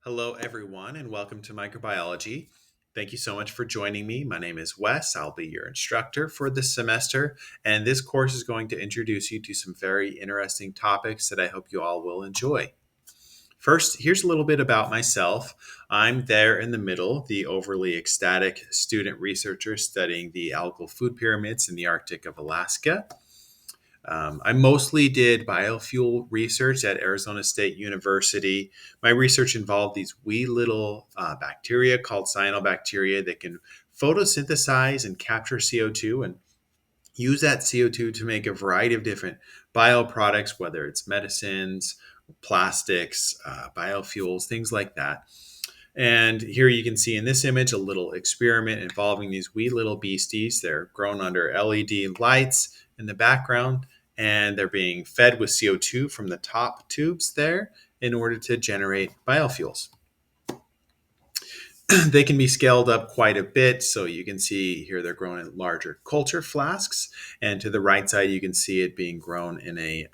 Hello, everyone, and welcome to microbiology. Thank you so much for joining me. My name is Wes. I'll be your instructor for this semester, and this course is going to introduce you to some very interesting topics that I hope you all will enjoy. First, here's a little bit about myself. I'm there in the middle, the overly ecstatic student researcher studying the algal food pyramids in the Arctic of Alaska. I mostly did biofuel research at Arizona State University. My research involved these wee little bacteria called cyanobacteria that can photosynthesize and capture CO2 and use that CO2 to make a variety of different bioproducts, whether it's medicines, plastics, biofuels, things like that. And here you can see in this image a little experiment involving these wee little beasties. They're grown under LED lights in the background, and they're being fed with CO2 from the top tubes there in order to generate biofuels. They can be scaled up quite a bit. So you can see here they're grown in larger culture flasks. And to the right side, you can see it being grown in a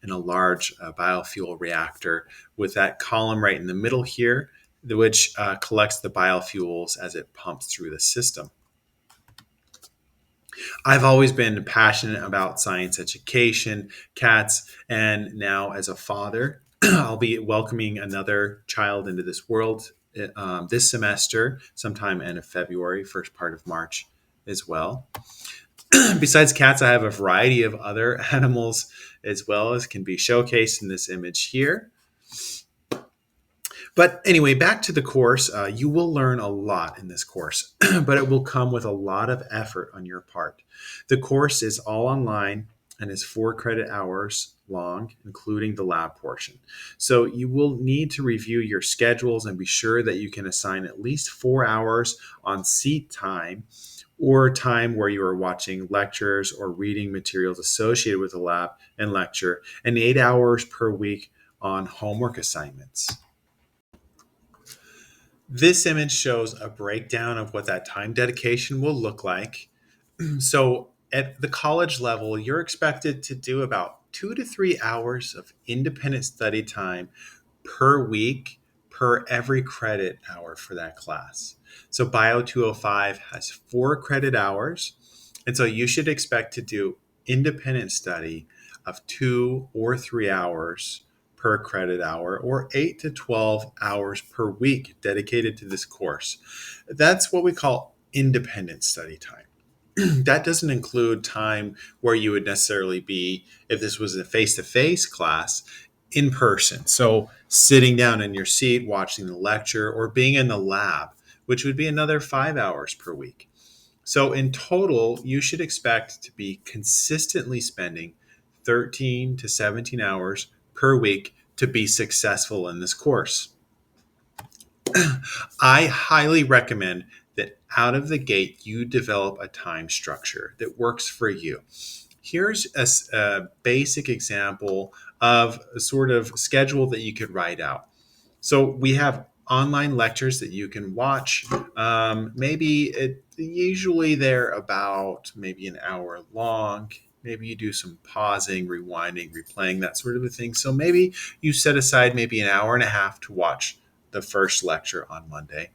large biofuel reactor with that column right in the middle here, which collects the biofuels as it pumps through the system. I've always been passionate about science education, cats, and now as a father, I'll be welcoming another child into this world this semester, sometime end of February, first part of March as well. Besides cats, I have a variety of other animals as well as can be showcased in this image here. But anyway, back to the course. You will learn a lot in this course, but it will come with a lot of effort on your part. The course is all online and is 4 credit hours long, including the lab portion. So you will need to review your schedules and be sure that you can assign at least 4 hours on seat time or time where you are watching lectures or reading materials associated with the lab and lecture, and 8 hours per week on homework assignments. This image shows a breakdown of what that time dedication will look like. So, at the college level, you're expected to do about 2 to 3 hours of independent study time per week per every credit hour for that class. So, BIO205 has 4 credit hours. And so, you should expect to do independent study of 2 or 3 hours per credit hour, or 8 to 12 hours per week dedicated to this course. That's what we call independent study time. That doesn't include time where you would necessarily be, if this was a face to face class, in person. So, sitting down in your seat, watching the lecture, or being in the lab, which would be another 5 hours per week. So, in total, you should expect to be consistently spending 13 to 17 hours per week to be successful in this course. I highly recommend that out of the gate, you develop a time structure that works for you. Here's a basic example of a sort of schedule that you could write out. So we have online lectures that you can watch. Usually they're about maybe an hour long. Maybe you do some pausing, rewinding, replaying, that sort of a thing. So maybe you set aside maybe an hour and a half to watch the first lecture on Monday.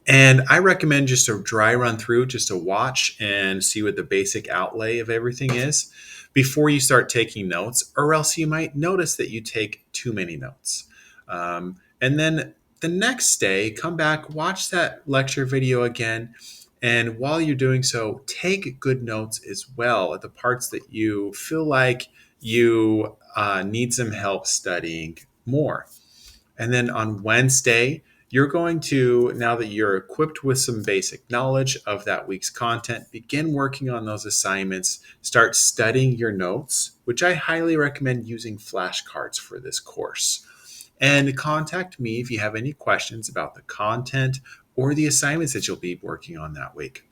And I recommend just a dry run through, just to watch and see what the basic outlay of everything is before you start taking notes, or else you might notice that you take too many notes. And then the next day, come back, watch that lecture video again. And while you're doing so, take good notes as well at the parts that you feel like you need some help studying more. And then on Wednesday, you're going to, now that you're equipped with some basic knowledge of that week's content, begin working on those assignments, start studying your notes, which I highly recommend using flashcards for this course. And contact me if you have any questions about the content or the assignments that you'll be working on that week.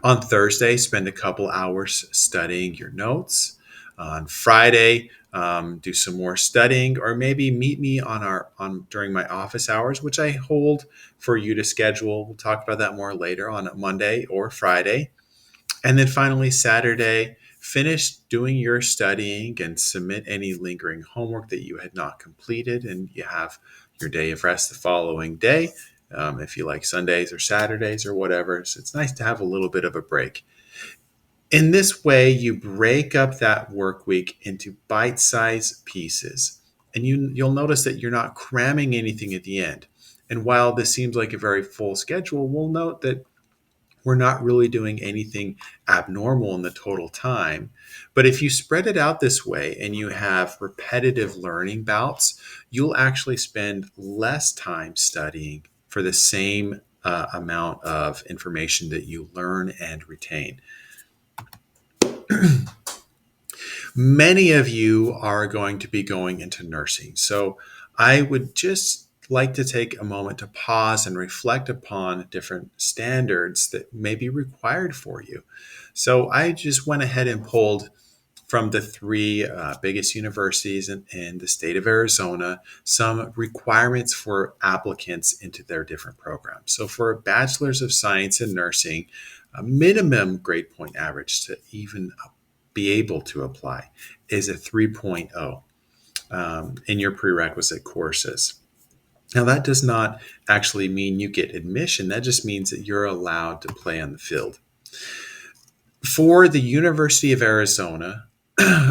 On Thursday, spend a couple hours studying your notes. On Friday, do some more studying, or maybe meet me during my office hours, which I hold for you to schedule. We'll talk about that more later on Monday or Friday. And then finally, Saturday, finish doing your studying and submit any lingering homework that you had not completed, and you have your day of rest the following day. If you like Sundays or Saturdays or whatever. So it's nice to have a little bit of a break. In this way, you break up that work week into bite-sized pieces, and you'll notice that you're not cramming anything at the end. And while this seems like a very full schedule, we'll note that we're not really doing anything abnormal in the total time. But if you spread it out this way and you have repetitive learning bouts, you'll actually spend less time studying for the same amount of information that you learn and retain. Many of you are going to be going into nursing. So I would just like to take a moment to pause and reflect upon different standards that may be required for you. So I just went ahead and pulled from the three biggest universities in the state of Arizona some requirements for applicants into their different programs. So for a bachelor's of science in nursing, a minimum grade point average to even be able to apply is a 3.0 in your prerequisite courses. Now, that does not actually mean you get admission. That just means that you're allowed to play on the field. For the University of Arizona,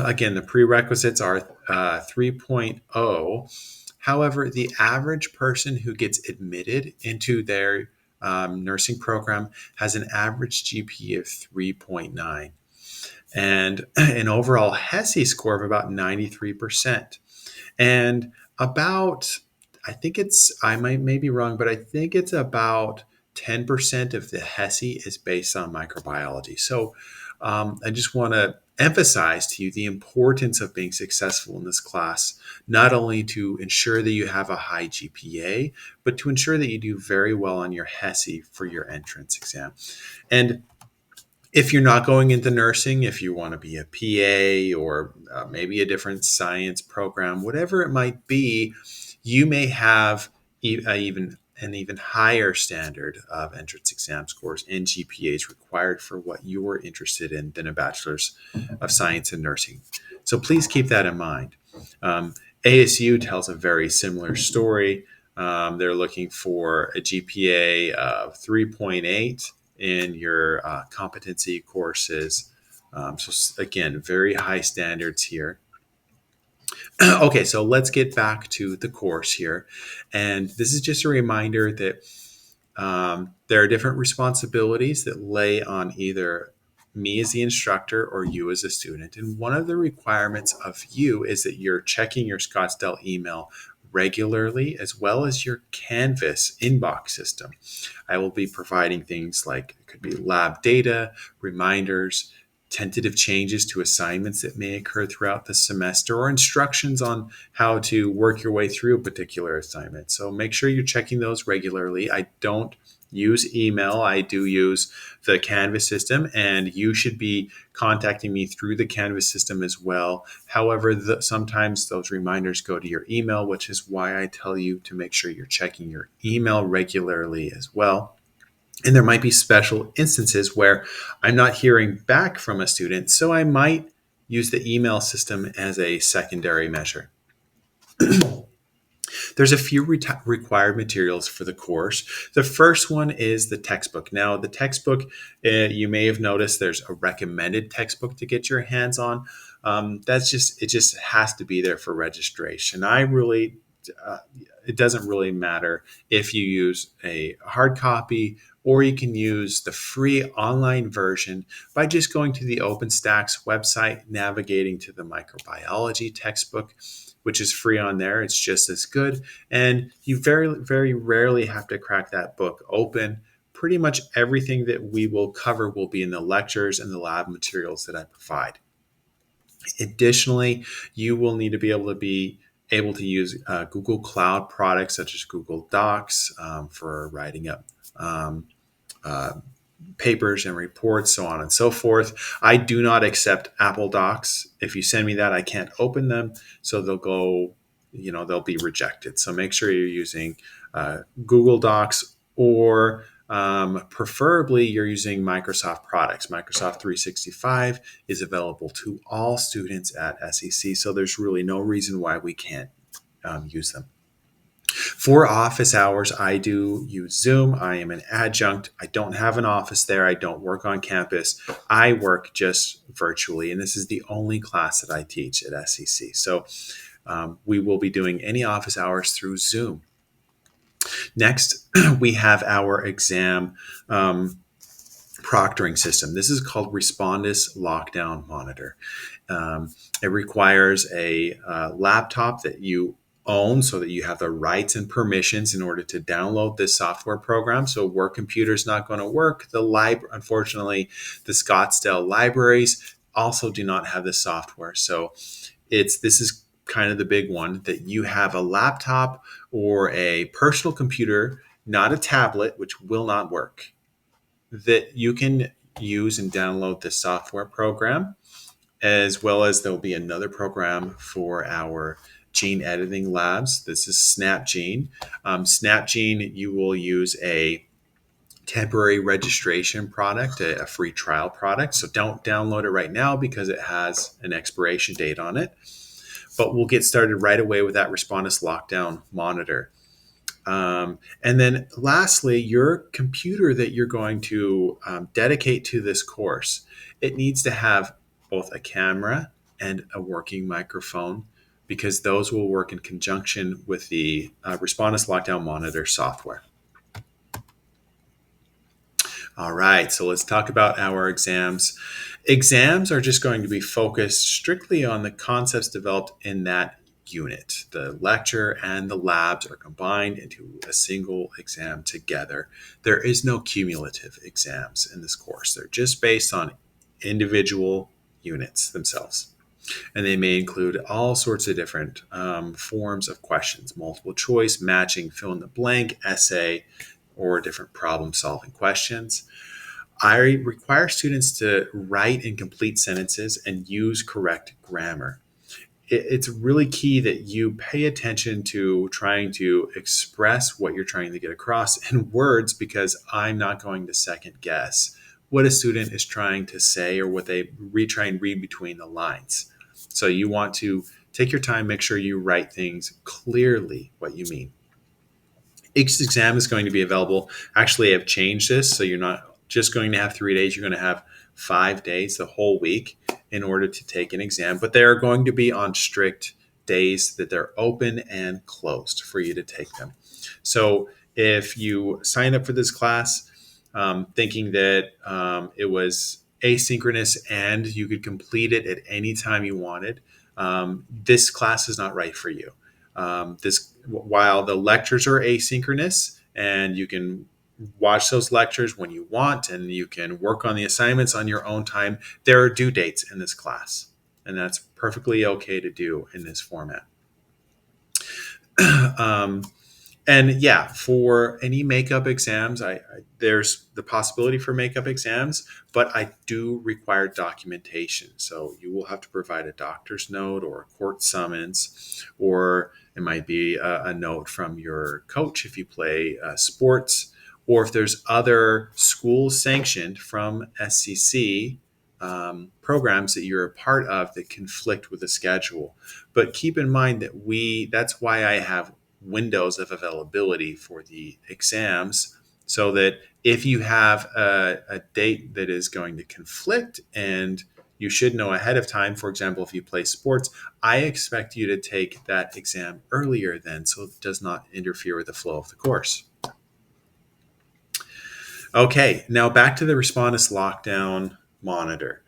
again, the prerequisites are 3.0. However, the average person who gets admitted into their nursing program has an average GPA of 3.9 and an overall HESI score of about 93%. And about, I think it's, I may be wrong, but I think it's about 10% of the HESI is based on microbiology. So I just want to emphasize to you the importance of being successful in this class, not only to ensure that you have a high GPA, but to ensure that you do very well on your HESI for your entrance exam. And if you're not going into nursing, if you want to be a PA or maybe a different science program, whatever it might be, you may have even an even higher standard of entrance exam scores and GPAs required for what you are interested in than a bachelor's of science in nursing. So please keep that in mind. ASU tells a very similar story. They're looking for a GPA of 3.8 in your competency courses. So again, very high standards here. Okay, so let's get back to the course here. And this is just a reminder that there are different responsibilities that lay on either me as the instructor or you as a student. And one of the requirements of you is that you're checking your Scottsdale email regularly, as well as your Canvas inbox system. I will be providing things like it could be lab data, reminders, tentative changes to assignments that may occur throughout the semester, or instructions on how to work your way through a particular assignment. So make sure you're checking those regularly. I don't use email. I do use the Canvas system, and you should be contacting me through the Canvas system as well. However, sometimes those reminders go to your email, which is why I tell you to make sure you're checking your email regularly as well. And there might be special instances where I'm not hearing back from a student, so I might use the email system as a secondary measure. There's a few required materials for the course. The first one is the textbook. Now, the textbook, you may have noticed there's a recommended textbook to get your hands on. It just has to be there for registration. It doesn't really matter if you use a hard copy, or you can use the free online version by just going to the OpenStax website, navigating to the microbiology textbook, which is free on there. It's just as good. And you very, very rarely have to crack that book open. Pretty much everything that we will cover will be in the lectures and the lab materials that I provide. Additionally, you will need to be able to use Google Cloud products such as Google Docs for writing up papers and reports, so on and so forth. I do not accept Apple Docs. If you send me that, I can't open them, so they'll be rejected. So make sure you're using Google Docs or Preferably, you're using Microsoft products. Microsoft 365 is available to all students at SCC, so there's really no reason why we can't use them. For office hours, I do use Zoom. I am an adjunct. I don't have an office there. I don't work on campus. I work just virtually, and this is the only class that I teach at SCC. So we will be doing any office hours through Zoom. Next, we have our exam proctoring system. This is called Respondus Lockdown Monitor. It requires a laptop that you own so that you have the rights and permissions in order to download this software program. So work computer is not going to work. Unfortunately, the Scottsdale libraries also do not have this software. So this is kind of the big one, that you have a laptop or a personal computer, not a tablet, which will not work, that you can use and download this software program, as well as there'll be another program for our gene editing labs. This is SnapGene. SnapGene, you will use a temporary registration product, a free trial product. So don't download it right now because it has an expiration date on it. But we'll get started right away with that Respondus Lockdown Monitor. And then lastly, your computer that you're going to dedicate to this course, it needs to have both a camera and a working microphone, because those will work in conjunction with the Respondus Lockdown Monitor software. All right, so let's talk about our exams. Exams are just going to be focused strictly on the concepts developed in that unit. The lecture and the labs are combined into a single exam together. There is no cumulative exams in this course. They're just based on individual units themselves. And they may include all sorts of different forms of questions: multiple choice, matching, fill in the blank, essay, or different problem solving questions. I require students to write and complete sentences and use correct grammar. It's really key that you pay attention to trying to express what you're trying to get across in words, because I'm not going to second guess what a student is trying to say or what they try and read between the lines. So you want to take your time, make sure you write things clearly what you mean. Each exam is going to be available. Actually, I've changed this, so you're not just going to have 3 days. You're going to have 5 days, the whole week, in order to take an exam. But they are going to be on strict days that they're open and closed for you to take them. So if you sign up for this class thinking that it was asynchronous and you could complete it at any time you wanted, this class is not right for you. While the lectures are asynchronous and you can watch those lectures when you want and you can work on the assignments on your own time, there are due dates in this class, and that's perfectly okay to do in this format. And yeah, for any makeup exams, there's the possibility for makeup exams, but I do require documentation. So you will have to provide a doctor's note or a court summons, or it might be a note from your coach if you play sports, or if there's other school sanctioned from SCC programs that you're a part of that conflict with the schedule. But keep in mind that that's why I have windows of availability for the exams, so that if you have a date that is going to conflict and you should know ahead of time, for example, if you play sports, I expect you to take that exam earlier then, so it does not interfere with the flow of the course. Okay, now back to the Respondus Lockdown Monitor.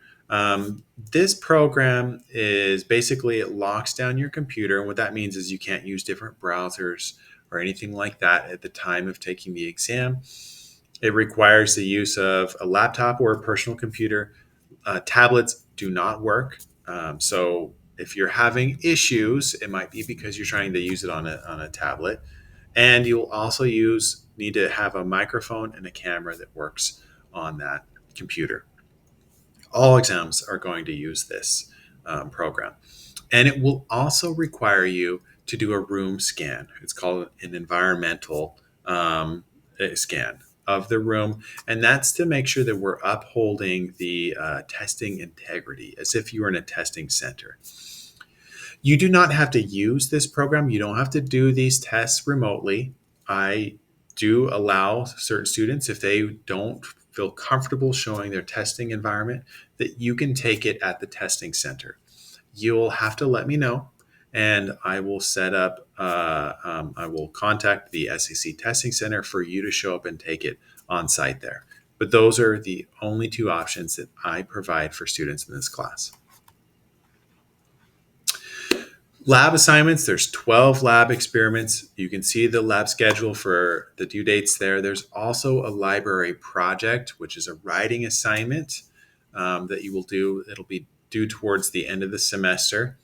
This program is basically, it locks down your computer. And what that means is you can't use different browsers or anything like that at the time of taking the exam. It requires the use of a laptop or a personal computer. Tablets do not work. So if you're having issues, it might be because you're trying to use it on a tablet. And you'll also need to have a microphone and a camera that works on that computer. All exams are going to use this program. And it will also require you to do a room scan. It's called an environmental scan. of the room, and that's to make sure that we're upholding the testing integrity as if you were in a testing center. You do not have to use this program. You don't have to do these tests remotely. I do allow certain students, if they don't feel comfortable showing their testing environment, that you can take it at the testing center. You'll have to let me know, and I will set up, I will contact the SCC testing center for you to show up and take it on site there. But those are the only two options that I provide for students in this class. Lab assignments, there's 12 lab experiments. You can see the lab schedule for the due dates there. There's also a library project, which is a writing assignment that you will do. It'll be due towards the end of the semester.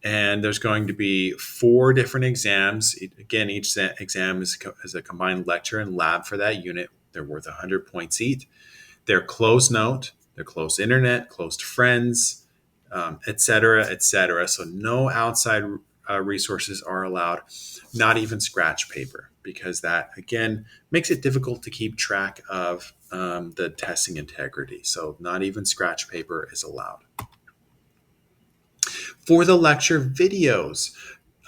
And there's going to be 4 different exams. Again, each exam is a combined lecture and lab for that unit. They're worth 100 points each. They're closed note, they're closed internet, closed friends, et cetera, et cetera. So no outside resources are allowed, not even scratch paper, because that, again, makes it difficult to keep track of the testing integrity. So not even scratch paper is allowed. For the lecture videos,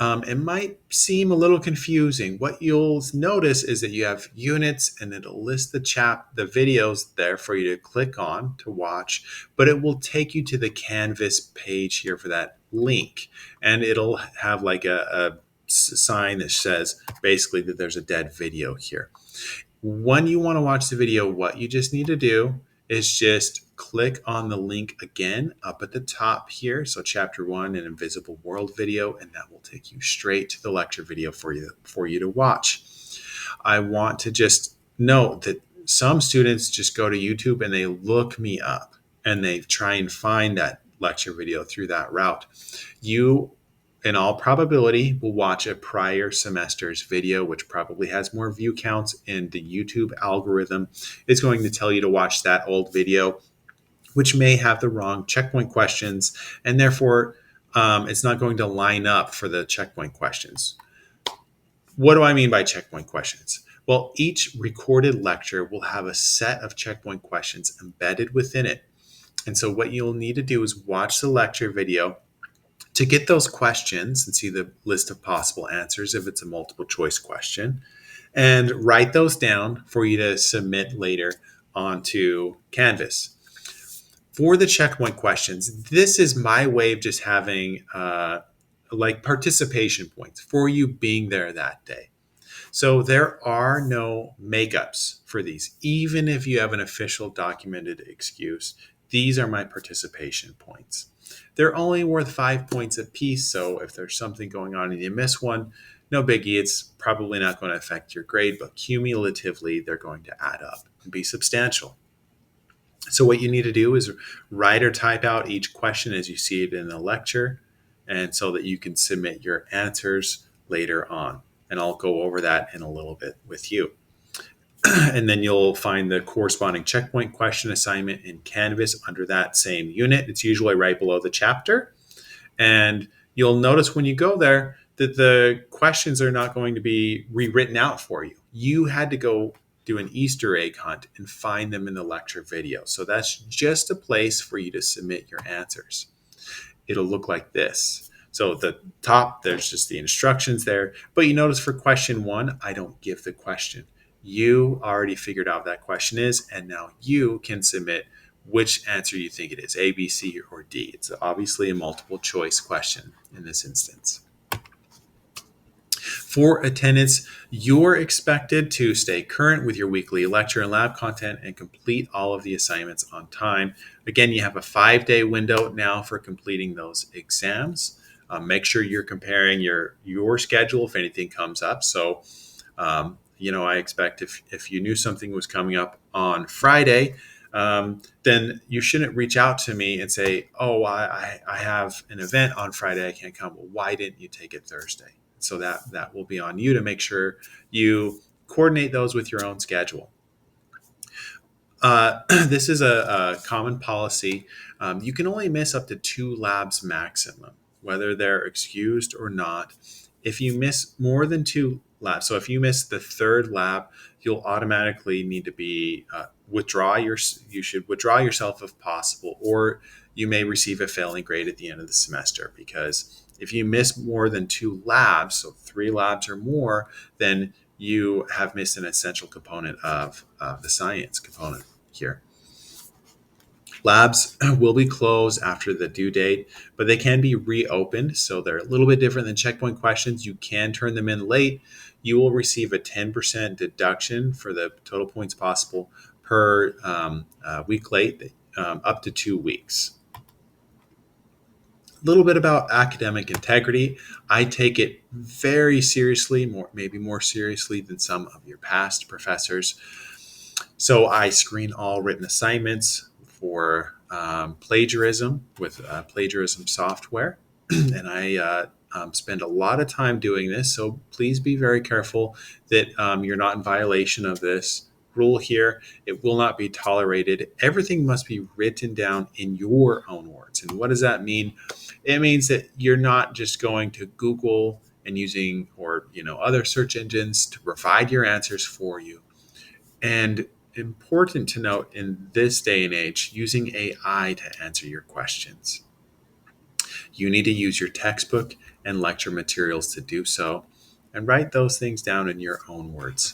it might seem a little confusing. What you'll notice is that you have units and it'll list the videos there for you to click on to watch, but it will take you to the Canvas page here for that link. And it'll have like a sign that says basically that there's a dead video here. When you want to watch the video, what you just need to do is just click on the link again up at the top here. So chapter 1, an invisible world video, and that will take you straight to the lecture video for you to watch. I want to just note that some students just go to YouTube and they look me up and they try and find that lecture video through that route. You, in all probability, will watch a prior semester's video, which probably has more view counts, and the YouTube algorithm is going to tell you to watch that old video, which may have the wrong checkpoint questions, and therefore it's not going to line up for the checkpoint questions. What do I mean by checkpoint questions? Well, each recorded lecture will have a set of checkpoint questions embedded within it. And so what you'll need to do is watch the lecture video to get those questions and see the list of possible answers if it's a multiple choice question, and write those down for you to submit later onto Canvas. For the checkpoint questions, this is my way of just having like participation points for you being there that day. So there are no makeups for these. Even if you have an official documented excuse, these are my participation points. They're only worth 5 points a piece, so if there's something going on and you miss one, no biggie. It's probably not going to affect your grade, but cumulatively, they're going to add up and be substantial. So what you need to do is write or type out each question as you see it in the lecture, and so that you can submit your answers later on. And I'll go over that in a little bit with you. And then you'll find the corresponding checkpoint question assignment in Canvas under that same unit. It's usually right below the chapter. And you'll notice when you go there that the questions are not going to be rewritten out for you. You had to go do an Easter egg hunt and find them in the lecture video. So that's just a place for you to submit your answers. It'll look like this. So at the top, there's just the instructions there. But you notice for question 1, I don't give the question. You already figured out what that question is, and now you can submit which answer you think it is, A, B, C, or D. It's obviously a multiple choice question in this instance. For attendance, you're expected to stay current with your weekly lecture and lab content and complete all of the assignments on time. Again, you have a 5-day window now for completing those exams. Make sure you're comparing your schedule if anything comes up. So, I expect if you knew something was coming up on Friday, then you shouldn't reach out to me and say, oh, I have an event on Friday, I can't come. Well, why didn't you take it Thursday? So that will be on you to make sure you coordinate those with your own schedule. This is a common policy. You can only miss up to 2 labs maximum, whether they're excused or not. If you miss more than 2 lab. So if you miss the third lab, you'll automatically need to be you should withdraw yourself if possible, or you may receive a failing grade at the end of the semester, because if you miss more than two labs, so three labs or more, then you have missed an essential component of the science component here. Labs will be closed after the due date, but they can be reopened. So they're a little bit different than checkpoint questions. You can turn them in late. You will receive a 10% deduction for the total points possible per week late, up to 2 weeks. A little bit about academic integrity. I take it very seriously, maybe more seriously than some of your past professors. So I screen all written assignments for plagiarism with plagiarism software, and I spend a lot of time doing this. So please be very careful that you're not in violation of this rule here. It will not be tolerated. Everything must be written down in your own words. And what does that mean? It means that you're not just going to Google and using or other search engines to provide your answers for you. And important to note in this day and age, using AI to answer your questions. You need to use your textbook and lecture materials to do so, and write those things down in your own words.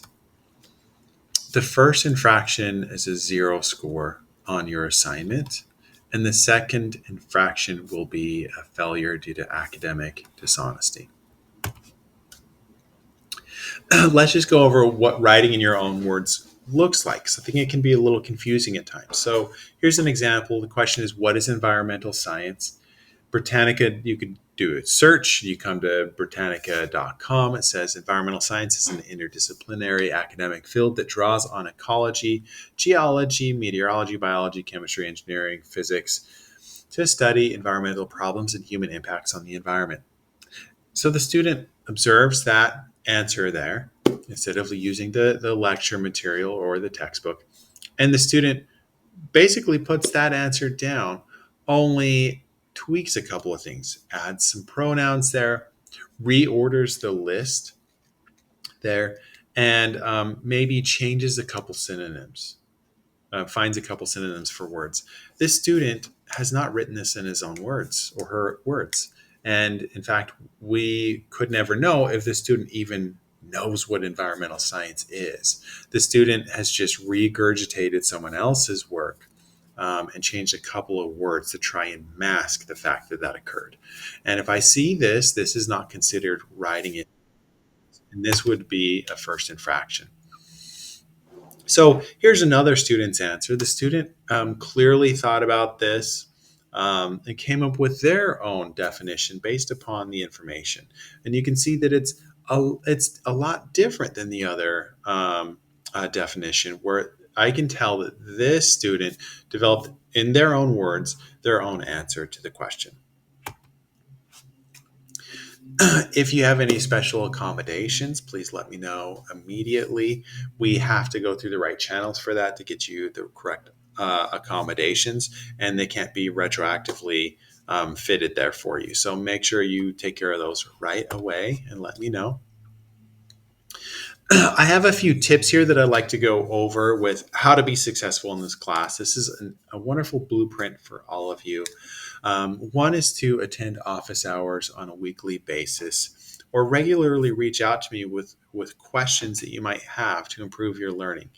The first infraction is a 0 score on your assignment, and the second infraction will be a failure due to academic dishonesty. Let's just go over what writing in your own words looks like. So I think it can be a little confusing at times. So here's an example. The question is, what is environmental science? Britannica, you could do a search. You come to Britannica.com. It says environmental science is an interdisciplinary academic field that draws on ecology, geology, meteorology, biology, chemistry, engineering, physics to study environmental problems and human impacts on the environment. So the student observes that answer there instead of using the lecture material or the textbook. And the student basically puts that answer down, only tweaks a couple of things, adds some pronouns there, reorders the list there, and maybe changes a couple synonyms, finds a couple synonyms for words. This student has not written this in his own words or her words. And in fact, we could never know if the student even knows what environmental science is. The student has just regurgitated someone else's work and changed a couple of words to try and mask the fact that that occurred. And if I see this, this is not considered writing it, and this would be a first infraction. So here's another student's answer. The student clearly thought about this and came up with their own definition based upon the information. And you can see that it's a lot different than the other definition, where I can tell that this student developed, in their own words, their own answer to the question. If you have any special accommodations, please let me know immediately. We have to go through the right channels for that to get you the correct accommodations, and they can't be retroactively fitted there for you. So make sure you take care of those right away and let me know. I have a few tips here that I'd like to go over with how to be successful in this class. This is a wonderful blueprint for all of you. One is to attend office hours on a weekly basis, or regularly reach out to me with questions that you might have to improve your learning.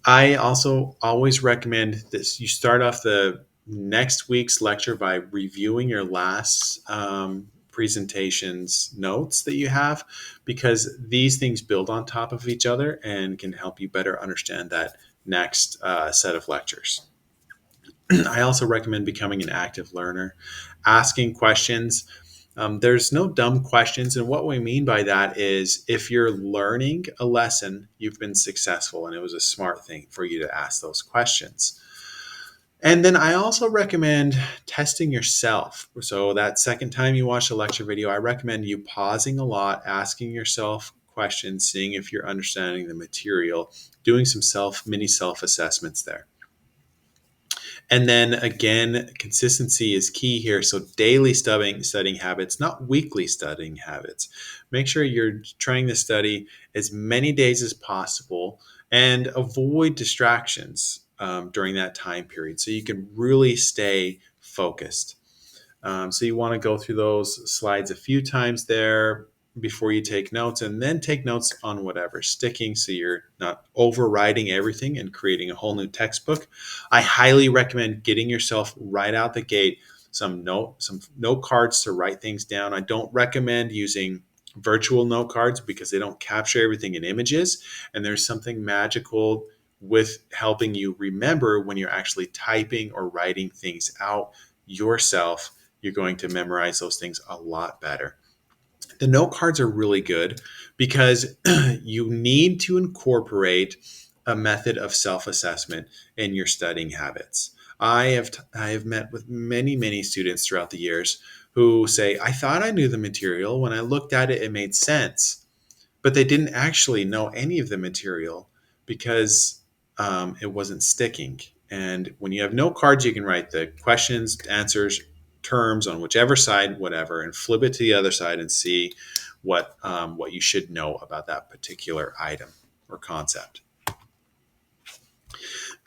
I also always recommend that you start off the next week's lecture by reviewing your last presentation's notes that you have, because these things build on top of each other and can help you better understand that next set of lectures. I also recommend becoming an active learner, asking questions. There's no dumb questions. And what we mean by that is, if you're learning a lesson, you've been successful and it was a smart thing for you to ask those questions. And then I also recommend testing yourself. So that second time you watch a lecture video, I recommend you pausing a lot, asking yourself questions, seeing if you're understanding the material, doing some mini self assessments there. And then again, consistency is key here. So daily studying habits, not weekly studying habits. Make sure you're trying to study as many days as possible and avoid distractions during that time period so you can really stay focused. So you want to go through those slides a few times there before you take notes, and then take notes on whatever's sticking so you're not overriding everything and creating a whole new textbook. I highly recommend getting yourself right out the gate some note cards to write things down. I don't recommend using virtual note cards because they don't capture everything in images, and there's something magical with helping you remember when you're actually typing or writing things out yourself. You're going to memorize those things a lot better. The note cards are really good because you need to incorporate a method of self-assessment in your studying habits. I have met with many students throughout the years who say, I thought I knew the material. When I looked at it, it made sense, but they didn't actually know any of the material because it wasn't sticking. And when you have note cards, you can write the questions, answers, terms on whichever side, whatever, and flip it to the other side and see what you should know about that particular item or concept.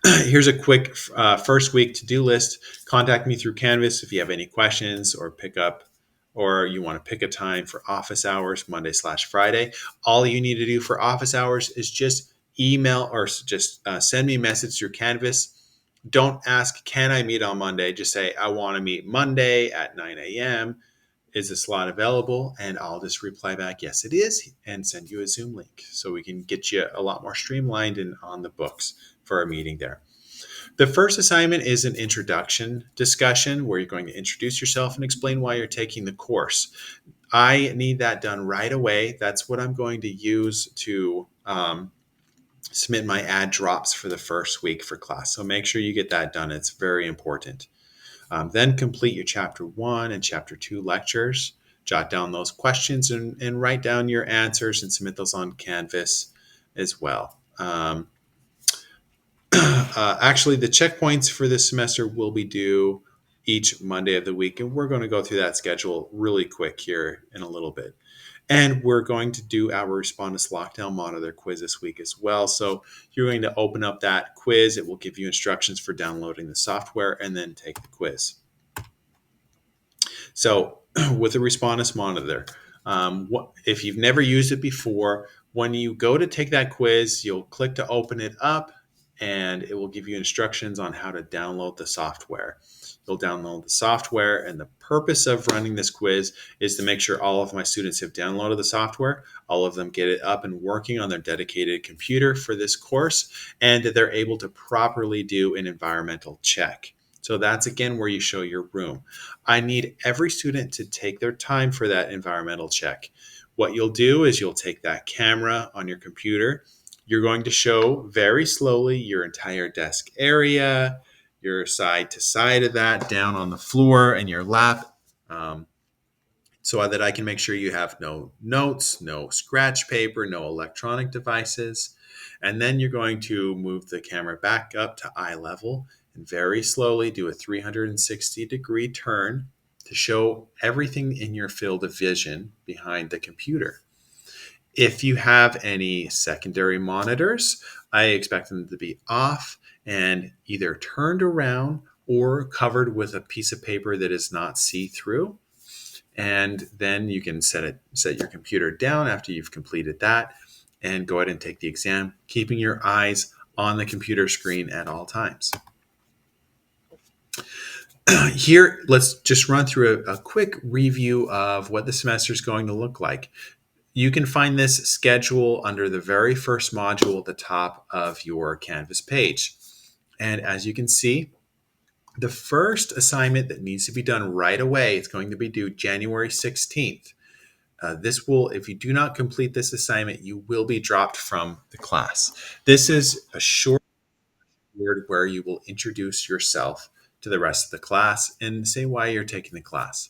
Here's a quick first week to-do list. Contact me through Canvas if you have any questions or you want to pick a time for office hours, Monday/Friday. All you need to do for office hours is just email or just send me a message through Canvas. Don't ask, can I meet on Monday? Just say, I want to meet Monday at 9 a.m. Is the slot available? And I'll just reply back, yes, it is, and send you a Zoom link so we can get you a lot more streamlined and on the books for our meeting there. The first assignment is an introduction discussion where you're going to introduce yourself and explain why you're taking the course. I need that done right away. That's what I'm going to use to submit my ad drops for the first week for class. So make sure you get that done. It's very important. Then complete your chapter 1 and chapter 2 lectures. Jot down those questions and write down your answers and submit those on Canvas as well. Actually, the checkpoints for this semester will be due each Monday of the week, and we're going to go through that schedule really quick here in a little bit. And we're going to do our Respondus Lockdown Monitor quiz this week as well. So you're going to open up that quiz. It will give you instructions for downloading the software and then take the quiz. So with the Respondus Monitor, if you've never used it before, when you go to take that quiz, you'll click to open it up and it will give you instructions on how to download the software. You'll download the software, and the purpose of running this quiz is to make sure all of my students have downloaded the software, all of them get it up and working on their dedicated computer for this course, and that they're able to properly do an environmental check. So that's again where you show your room. I need every student to take their time for that environmental check. What you'll do is you'll take that camera on your computer. You're going to show very slowly your entire desk area, your side to side of that, down on the floor and your lap, so that I can make sure you have no notes, no scratch paper, no electronic devices. And then you're going to move the camera back up to eye level and very slowly do a 360-degree turn to show everything in your field of vision behind the computer. If you have any secondary monitors, I expect them to be off and either turned around or covered with a piece of paper that is not see-through. And then you can set your computer down after you've completed that and go ahead and take the exam, keeping your eyes on the computer screen at all times. Here, let's just run through a quick review of what the semester is going to look like. You can find this schedule under the very first module at the top of your Canvas page. And as you can see, the first assignment that needs to be done right away, it's going to be due January 16th. If you do not complete this assignment, you will be dropped from the class. This is a short word where you will introduce yourself to the rest of the class and say why you're taking the class.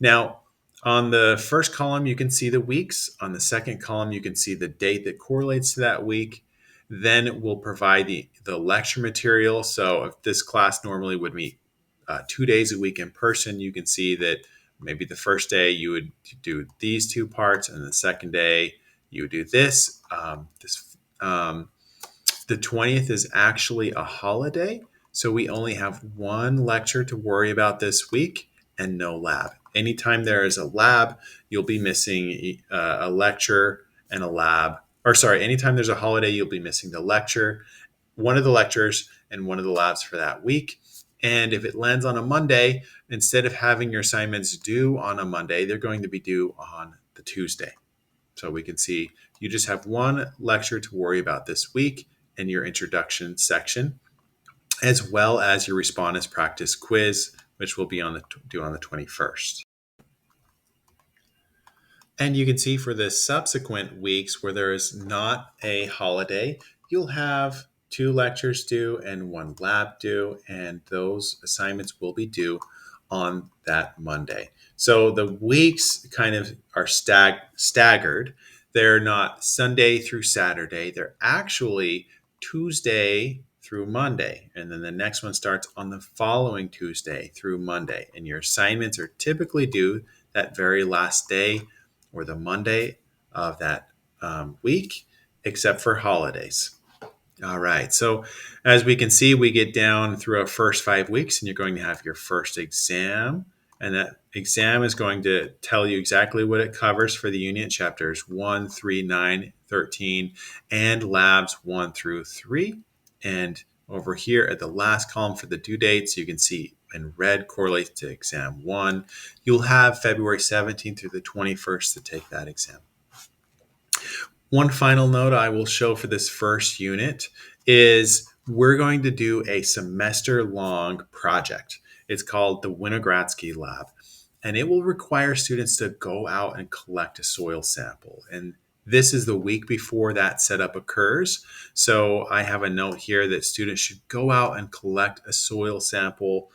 Now, on the first column, you can see the weeks. On the second column, you can see the date that correlates to that week. Then we'll provide the lecture material. So if this class normally would meet 2 days a week in person, you can see that maybe the first day you would do these two parts, and the second day you would do this. The 20th is actually a holiday, so we only have one lecture to worry about this week and no lab. Anytime there is a lab, you'll be missing a lecture and a lab. Or sorry, anytime there's a holiday, you'll be missing the lecture, one of the lectures, and one of the labs for that week. And if it lands on a Monday, instead of having your assignments due on a Monday, they're going to be due on the Tuesday. So we can see you just have one lecture to worry about this week in your introduction section, as well as your respondents practice quiz, which will be due on the 21st. And you can see for the subsequent weeks where there is not a holiday, you'll have 2 lectures due and 1 lab due, and those assignments will be due on that Monday. So the weeks kind of are staggered. They're not Sunday through Saturday. They're actually Tuesday through Monday. And then the next one starts on the following Tuesday through Monday. And your assignments are typically due that very last day or the Monday of that week, except for holidays. All right. So as we can see, we get down through our first 5 weeks, and you're going to have your first exam. And that exam is going to tell you exactly what it covers for the unit, chapters 1, 3, 9, 13, and labs 1 through 3. And over here at the last column for the due dates, you can see in red correlates to exam 1. You'll have February 17th through the 21st to take that exam. One final note I will show for this first unit is we're going to do a semester-long project. It's called the Winogradsky Lab, and it will require students to go out and collect a soil sample. And this is the week before that setup occurs. So I have a note here that students should go out and collect a soil sample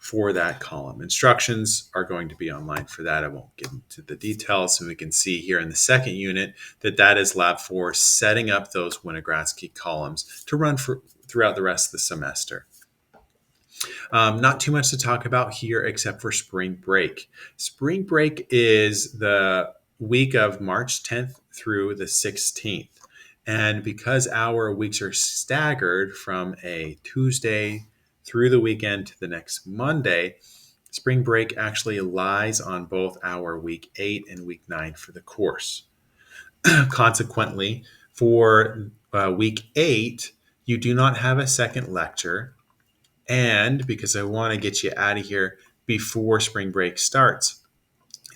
for that column. Instructions are going to be online for that. I won't get into the details. So we can see here in the second unit that is lab 4, setting up those Winogradsky columns to run throughout the rest of the semester. Not too much to talk about here except for spring break. Spring break is the week of March 10th through the 16th. And because our weeks are staggered from a Tuesday through the weekend to the next Monday, spring break actually lies on both our week 8 and week 9 for the course. Consequently, for week 8, you do not have a second lecture. And because I want to get you out of here before spring break starts,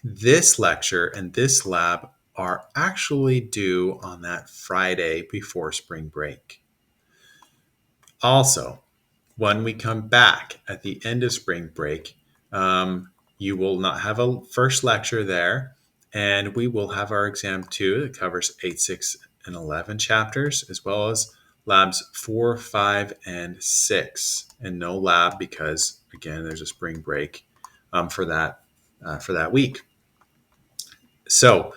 this lecture and this lab are actually due on that Friday before spring break. Also, when we come back at the end of spring break, you will not have a first lecture there, and we will have our exam 2 that covers 8, 6, and 11 chapters, as well as labs 4, 5, and 6, and no lab because, again, there's a spring break for that week. So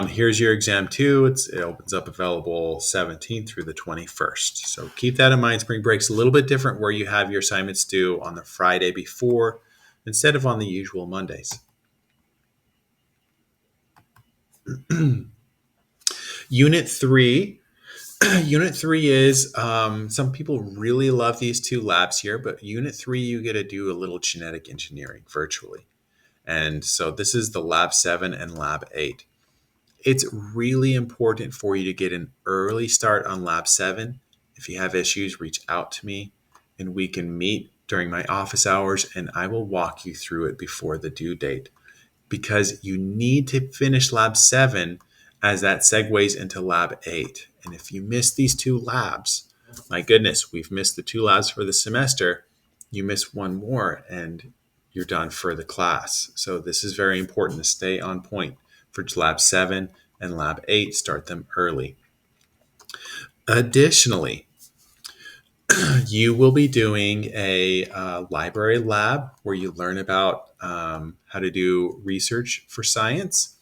here's your exam 2. It opens up available 17th through the 21st. So keep that in mind. Spring break's a little bit different where you have your assignments due on the Friday before instead of on the usual Mondays. Unit 3. Unit 3 is, some people really love these 2 labs here, but Unit 3, you get to do a little genetic engineering virtually. And so this is the Lab 7 and Lab 8. It's really important for you to get an early start on Lab 7. If you have issues, reach out to me and we can meet during my office hours and I will walk you through it before the due date. Because you need to finish Lab 7 as that segues into Lab 8. And if you miss these 2 labs, my goodness, we've missed the 2 labs for the semester. You miss one more and you're done for the class. So this is very important to stay on point for Lab 7 and Lab 8. Start them early. Additionally, you will be doing a library lab where you learn about how to do research for science,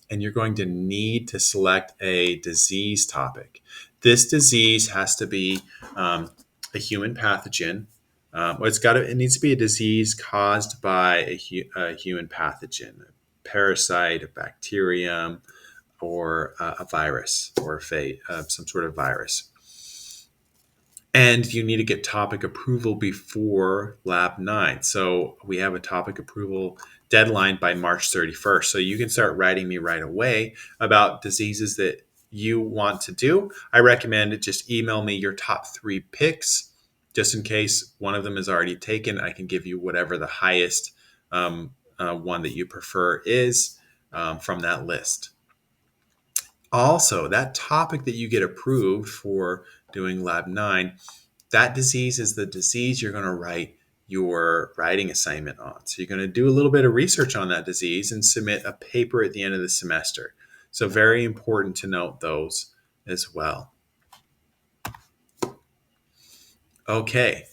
and you're going to need to select a disease topic. this disease has to be a human pathogen. It needs to be a disease caused by a human pathogen, a parasite, a bacterium, or a virus, or some sort of virus. And you need to get topic approval before Lab 9. So we have a topic approval deadline by March 31st. So you can start writing me right away about diseases that you want to do. I recommend just email me your top 3 picks, just in case one of them is already taken. I can give you whatever the highest one that you prefer is from that list. Also, that topic that you get approved for doing Lab 9, that disease is the disease you're going to write your writing assignment on. So you're going to do a little bit of research on that disease and submit a paper at the end of the semester. So very important to note those as well. Okay,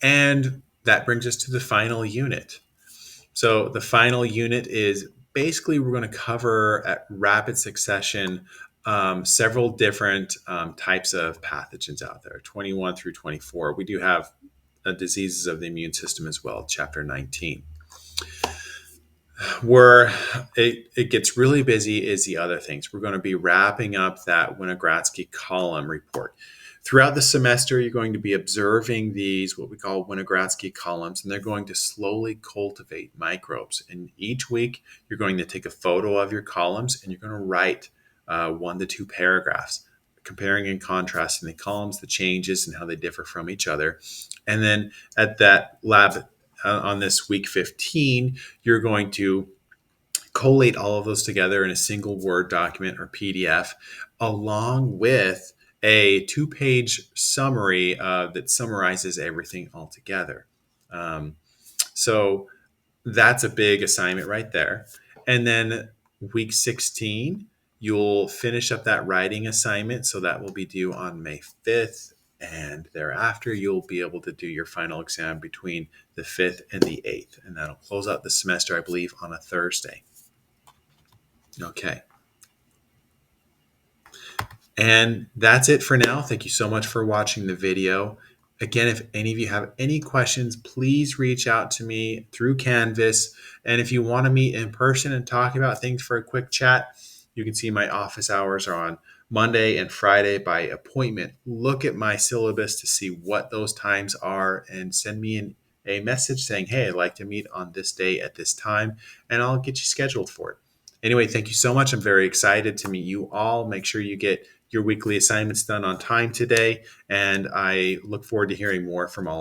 and that brings us to the final unit. So the final unit is basically we're going to cover at rapid succession several different types of pathogens out there, 21 through 24. We do have diseases of the immune system as well, chapter 19. Where it gets really busy is the other things. We're going to be wrapping up that Winogradsky column report. Throughout the semester, you're going to be observing these, what we call Winogradsky columns, and they're going to slowly cultivate microbes. And each week, you're going to take a photo of your columns and you're going to write 1 to 2 paragraphs, comparing and contrasting the columns, the changes, and how they differ from each other. And then at that lab on this week 15, you're going to collate all of those together in a single Word document or PDF, along with a 2-page summary that summarizes everything all together. So that's a big assignment right there. And then week 16, you'll finish up that writing assignment. So that will be due on May 5th. And thereafter, you'll be able to do your final exam between the 5th and the 8th. And that'll close out the semester, I believe, on a Thursday. Okay. And that's it for now. Thank you so much for watching the video. Again, if any of you have any questions, please reach out to me through Canvas. And if you want to meet in person and talk about things for a quick chat, you can see my office hours are on Monday and Friday by appointment. Look at my syllabus to see what those times are and send me a message saying, hey, I'd like to meet on this day at this time, and I'll get you scheduled for it. Anyway, thank you so much. I'm very excited to meet you all. Make sure you get your weekly assignments done on time today, and I look forward to hearing more from all